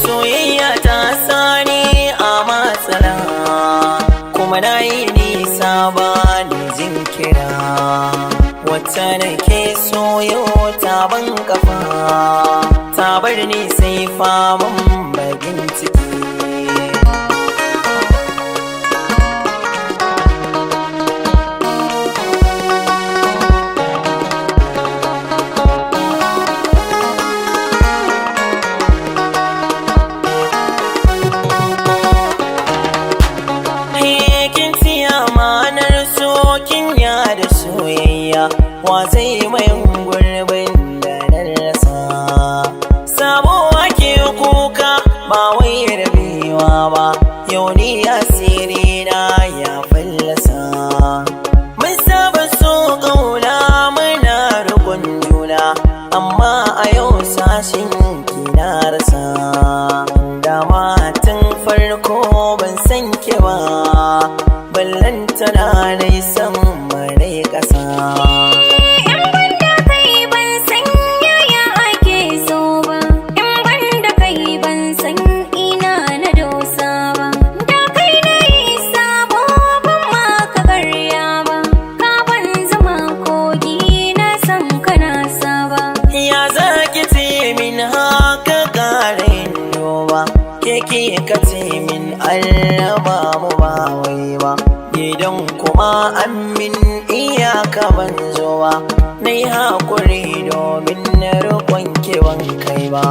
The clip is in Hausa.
Soyayya ta sani a matsala, kuma na yi nisa ba ni jinkira. Wata nake soyo ta ban kafa, ta bar ni sai faman bagin ciki. Da soyayya wa zai mai gurbin da na rasa. Sabuwa ke kuka ba wai rabewa ba, yau ni asiri na ya fallasa. Mun saba so kauna muna rukun juna, amma a yau sashin ki na rasa. Dama tun farko ban san ki ba, ballantana na san marai ƙasa. In banda kai ban san yaya ake so ba, in banda kai ban san ina na dosa ba. Da kai na yi sabo ban ma ka karya ba, ka ban zama kogi na san kana saba. Ya za ki ce min haka ƙarin duba, ke ka ce min allaba mu ba wai ba. Gidan kuma amin iyaka ban zo ba, na yi haƙuri domin na roƙon ki ban kai ba.